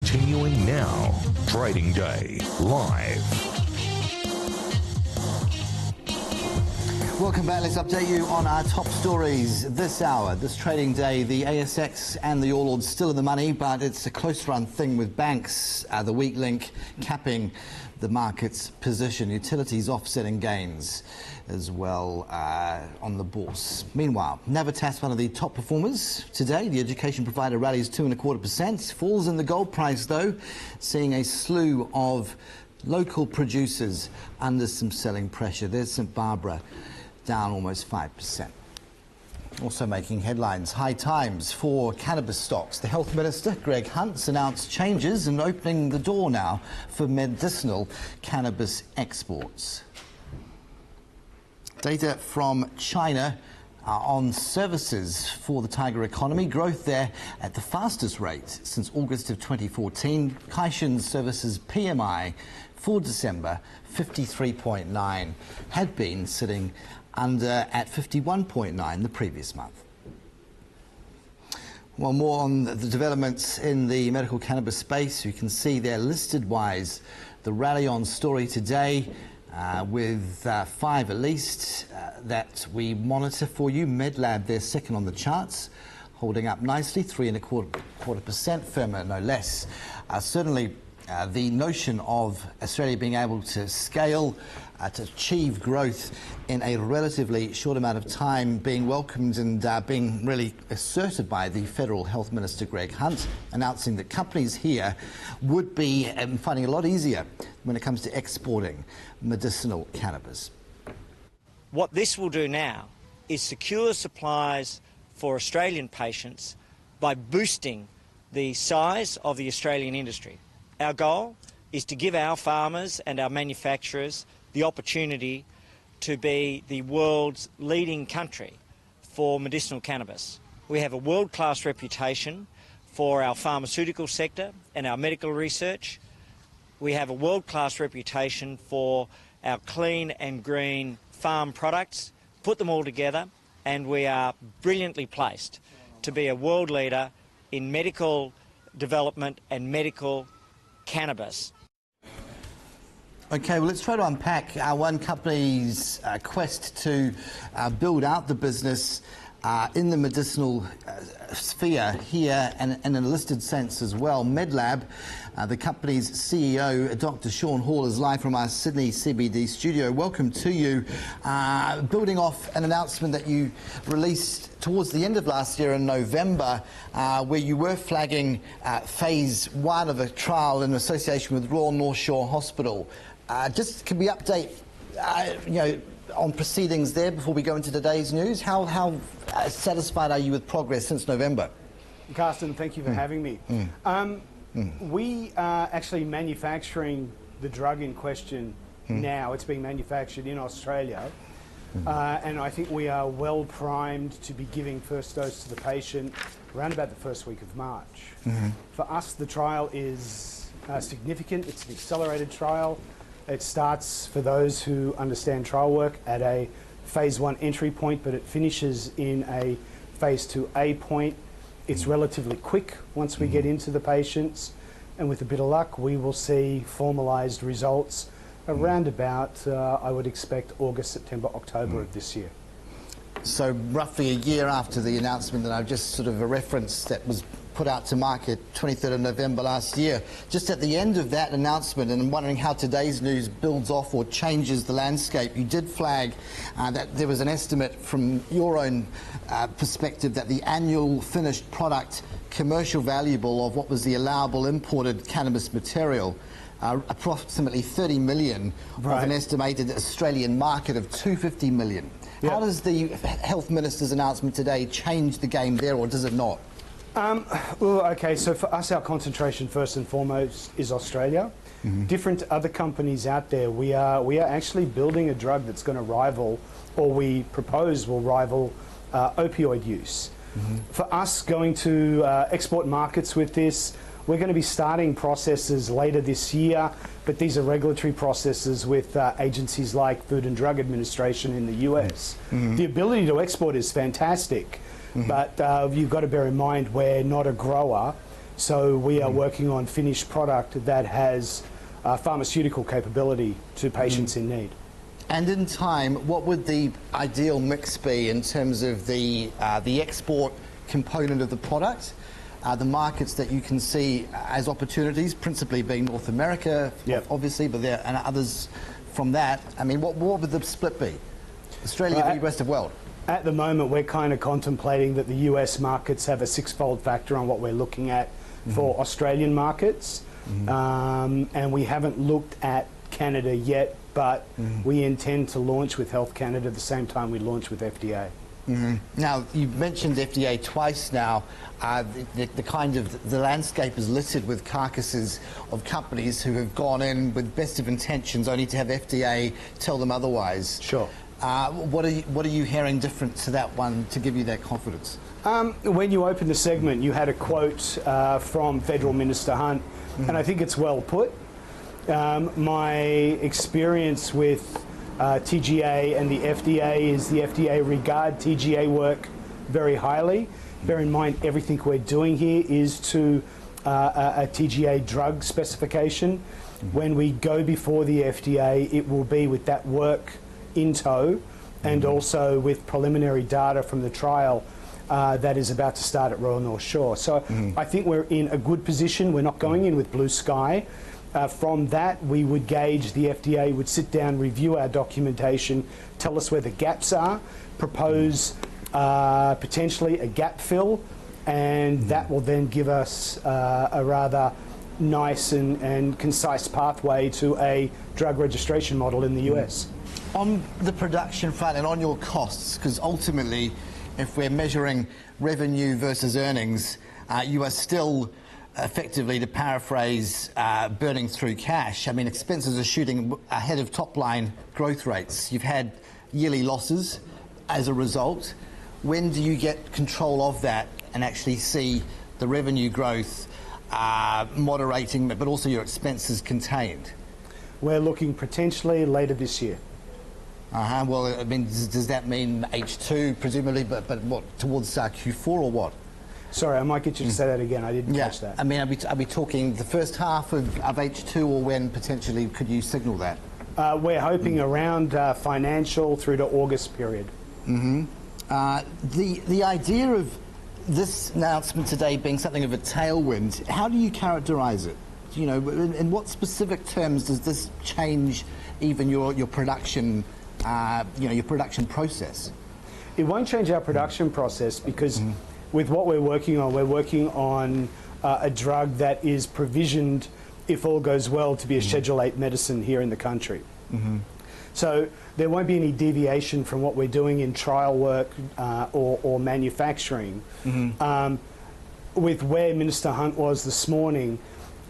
Continuing now, Trading Day Live. Welcome back. Let's update you on our top stories this hour, this trading day. The ASX and the All Ords still in the money, but it's a close-run thing with banks, the weak link capping the market's position. Utilities offsetting gains as well on the bourse. Meanwhile, Navitas, one of the top performers today. The education provider rallies 2.25%. Falls in the gold price, though, seeing a slew of local producers under some selling pressure. There's St Barbara, down almost 5%. Also making headlines, high times for cannabis stocks. The Health Minister, Greg Hunt's announced changes and opening the door now for medicinal cannabis exports. Data from China on services for the tiger economy. Growth there at the fastest rate since August of 2014. Caixin Services PMI for December, 53.9, had been sitting under at 51.9 the previous month. Well, more on the developments in the medical cannabis space. You can see there listed-wise the rally on story today with five at least that we monitor for you. MedLab, they're second on the charts, holding up nicely, 3.25%, firmer no less. Certainly the notion of Australia being able to scale, to achieve growth in a relatively short amount of time being welcomed and being really asserted by the Federal Health Minister Greg Hunt, announcing that companies here would be finding it a lot easier when it comes to exporting medicinal cannabis. What this will do now is secure supplies for Australian patients by boosting the size of the Australian industry. Our goal is to give our farmers and our manufacturers the opportunity to be the world's leading country for medicinal cannabis. We have a world-class reputation for our pharmaceutical sector and our medical research. We have a world-class reputation for our clean and green farm products. Put them all together and we are brilliantly placed to be a world leader in medical development and medical cannabis. Okay, well, let's try to unpack one company's quest to build out the business in the medicinal sphere here and in a listed sense as well. MedLab, the company's CEO, Dr. Sean Hall, is live from our Sydney CBD studio. Welcome to you. Building off an announcement that you released towards the end of last year in November, where you were flagging phase 1 of a trial in association with Royal North Shore Hospital. Just can we update, on proceedings there before we go into today's news? How satisfied are you with progress since November? Carson, thank you for having me. We are actually manufacturing the drug in question now. It's being manufactured in Australia. And I think we are well primed to be giving first dose to the patient around about the first week of March. For us, the trial is significant. It's an accelerated trial. It starts, for those who understand trial work, at a phase 1 entry point, but it finishes in a phase 2A point. It's relatively quick once we get into the patients, and with a bit of luck, we will see formalised results around about, I would expect, August, September, October of this year. So roughly a year after the announcement that I've just sort of a reference that was put out to market 23rd of November last year. Just at the end of that announcement, and I'm wondering how today's news builds off or changes the landscape, you did flag that there was an estimate from your own perspective that the annual finished product commercial valuable of what was the allowable imported cannabis material, approximately 30 million of an estimated Australian market of 250 million. Yep. How does the Health Minister's announcement today change the game there, or does it not? Well, okay, so for us, our concentration first and foremost is Australia. Different to other companies out there, we are actually building a drug that's going to rival, or we propose will rival, opioid use. For us, going to export markets with this, we're going to be starting processes later this year, but these are regulatory processes with agencies like Food and Drug Administration in the US. The ability to export is fantastic, but you've got to bear in mind we're not a grower, So we are working on finished product that has pharmaceutical capability to patients in need. And in time, what would the ideal mix be in terms of the export component of the product, the markets that you can see as opportunities, principally being North America, obviously, but there are others from that. I mean, what would the split be? Australia and the rest of the world? At the moment, we're kind of contemplating that the US markets have a six-fold factor on what we're looking at for Australian markets. And we haven't looked at Canada yet, but we intend to launch with Health Canada at the same time we launch with FDA. Now, you've mentioned FDA twice now. The kind of the landscape is littered with carcasses of companies who have gone in with best of intentions, only to have FDA tell them otherwise. Sure. What are you hearing different to that one to give you that confidence? When you opened the segment, you had a quote from Federal Minister Hunt, and I think it's well put. My experience with TGA and the FDA is the FDA regard TGA work very highly. Bear in mind, everything we're doing here is to a TGA drug specification. When we go before the FDA, it will be with that work in tow, and also with preliminary data from the trial that is about to start at Royal North Shore. So I think we're in a good position. We're not going in with blue sky. From that, we would gauge, the FDA would sit down, review our documentation, tell us where the gaps are, propose potentially a gap fill, and that will then give us a rather nice and concise pathway to a drug registration model in the US. On the production front and on your costs, because ultimately, if we're measuring revenue versus earnings, you are still effectively, to paraphrase, burning through cash. I mean, expenses are shooting ahead of top-line growth rates. You've had yearly losses as a result. When do you get control of that and actually see the revenue growth moderating, but also your expenses contained? We're looking potentially later this year. Well, I mean, does that mean H2, presumably, but what, towards Q4 or what? Sorry, I might get you to say that again. I didn't catch that. I mean, are we talking the first half of H2, or when potentially could you signal that? We're hoping around financial through to August period. The idea of this announcement today being something of a tailwind, how do you characterise it? You know, in what specific terms does this change even your production, your production process? It won't change our production process because with what we're working on a drug that is provisioned, if all goes well, to be a Schedule 8 medicine here in the country. So there won't be any deviation from what we're doing in trial work or manufacturing. With where Minister Hunt was this morning,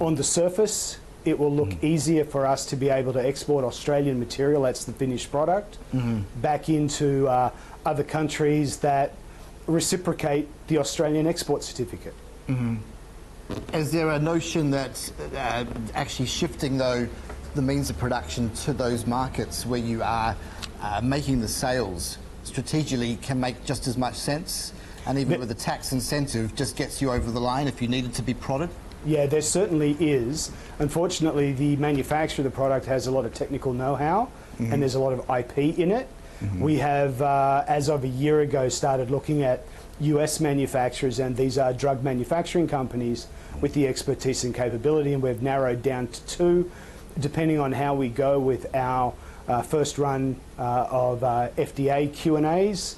on the surface, it will look easier for us to be able to export Australian material, that's the finished product, back into other countries that reciprocate the Australian export certificate. Is there a notion that actually shifting, though, the means of production to those markets where you are making the sales strategically can make just as much sense? And even with the tax incentive, just gets you over the line if you needed to be prodded? Yeah, there certainly is. Unfortunately, the manufacturer of the product has a lot of technical know-how, and there's a lot of IP in it. We have, as of a year ago, started looking at US manufacturers, and these are drug manufacturing companies with the expertise and capability, and we've narrowed down to 2. Depending on how we go with our first run of FDA Q&As,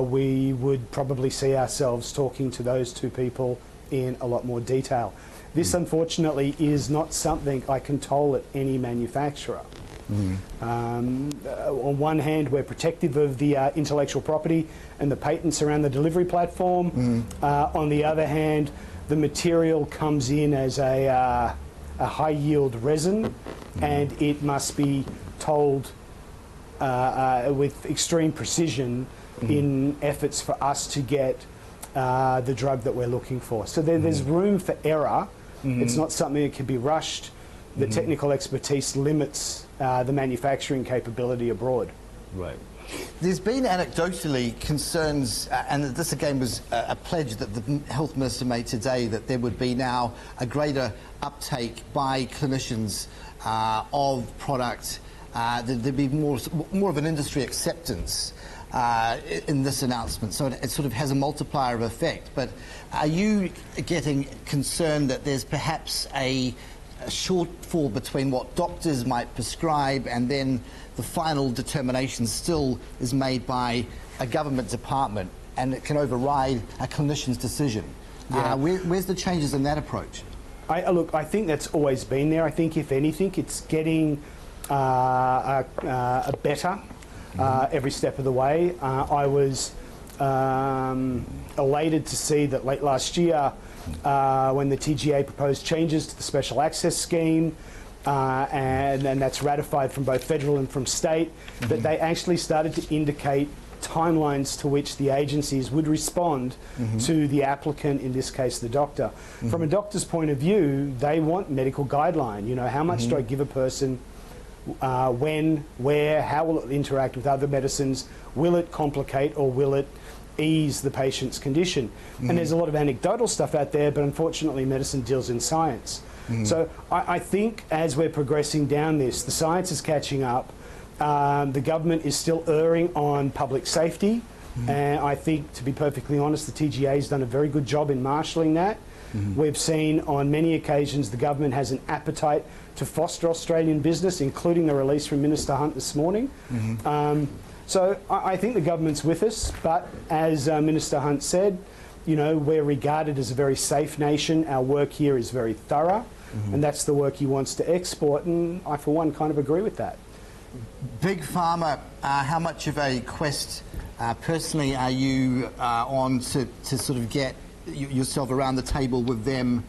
we would probably see ourselves talking to those 2 people in a lot more detail. This, unfortunately, is not something I can toll at any manufacturer. On one hand, we're protective of the intellectual property and the patents around the delivery platform. On the other hand, the material comes in as a high-yield resin, and it must be told with extreme precision in efforts for us to get the drug that we're looking for. So there's room for error. It's not something that can be rushed. The technical expertise limits the manufacturing capability abroad. Right. There's been anecdotally concerns, and this again was a pledge that the Health Minister made today, that there would be now a greater uptake by clinicians of product, there'd be more of an industry acceptance in this announcement. So it sort of has a multiplier of effect. But are you getting concerned that there's perhaps a shortfall between what doctors might prescribe and then the final determination still is made by a government department and it can override a clinician's decision? Yeah. Where's the changes in that approach? Look, I think that's always been there. I think, if anything, it's getting better every step of the way. I was elated to see that late last year, when the TGA proposed changes to the special access scheme, and that's ratified from both federal and from state, that they actually started to indicate timelines to which the agencies would respond to the applicant, in this case the doctor. From a doctor's point of view, they want medical guideline. You know, how much do I give a person, when, where, how will it interact with other medicines, will it complicate or will it ease the patient's condition? And there's a lot of anecdotal stuff out there, but unfortunately medicine deals in science. So I think as we're progressing down this, the science is catching up. The government is still erring on public safety, and I think, to be perfectly honest, the TGA has done a very good job in marshalling that. We've seen on many occasions the government has an appetite to foster Australian business, including the release from Minister Hunt this morning. So I think the government's with us, but as Minister Hunt said, you know, we're regarded as a very safe nation. Our work here is very thorough, and that's the work he wants to export, and I, for one, kind of agree with that. Big Pharma, how much of a quest personally are you on to sort of get yourself around the table with them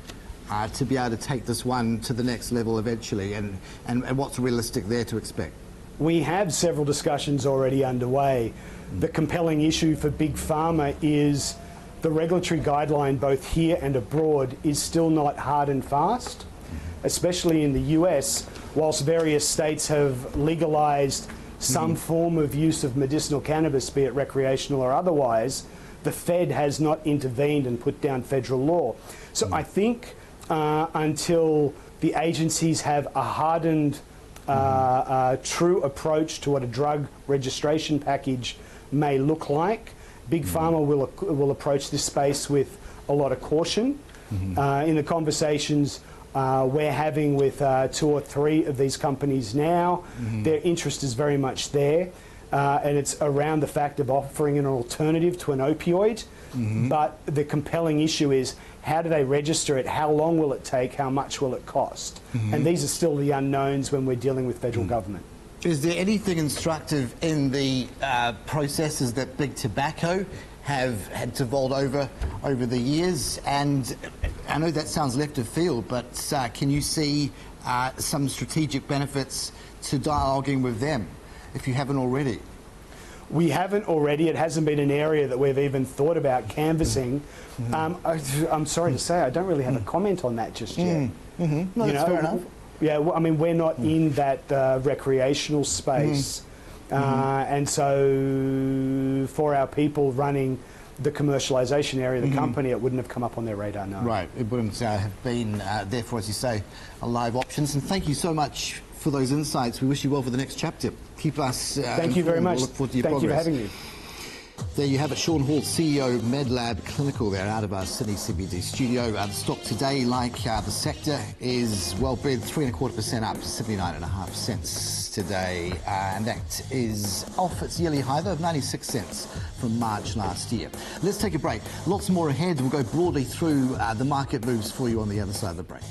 to be able to take this one to the next level eventually, and what's realistic there to expect? We have several discussions already underway. The compelling issue for Big Pharma is the regulatory guideline, both here and abroad, is still not hard and fast, especially in the US. Whilst various states have legalised some form of use of medicinal cannabis, be it recreational or otherwise, the Fed has not intervened and put down federal law. So I think until the agencies have a hardened, true approach to what a drug registration package may look like, Big Pharma will approach this space with a lot of caution. In the conversations we're having with 2 or 3 of these companies now, their interest is very much there, and it's around the fact of offering an alternative to an opioid. But the compelling issue is, how do they register it? How long will it take? How much will it cost? And these are still the unknowns when we're dealing with federal government. Is there anything instructive in the processes that Big Tobacco have had to vault over the years? And I know that sounds left of field, but can you see some strategic benefits to dialoguing with them, if you haven't already? We haven't already. It hasn't been an area that we've even thought about canvassing. I'm sorry to say, I don't really have a comment on that just yet. No, that's fair enough. Yeah, well, I mean, we're not in that recreational space. And so for our people running the commercialisation area of the company, it wouldn't have come up on their radar, no. Right, it wouldn't have been, therefore, as you say, a live options. And thank you so much for those insights. We wish you well for the next chapter. Keep us Thank you very much. We'll look forward to your Thank you for progress. having me. There you have it, Sean Hall, CEO of MedLab Clinical there out of our Sydney CBD studio. The stock today, like the sector, is well bid, 3.25% up to 79.5 cents today. And that is off its yearly high, though, of 96 cents from March last year. Let's take a break. Lots more ahead. We'll go broadly through the market moves for you on the other side of the break.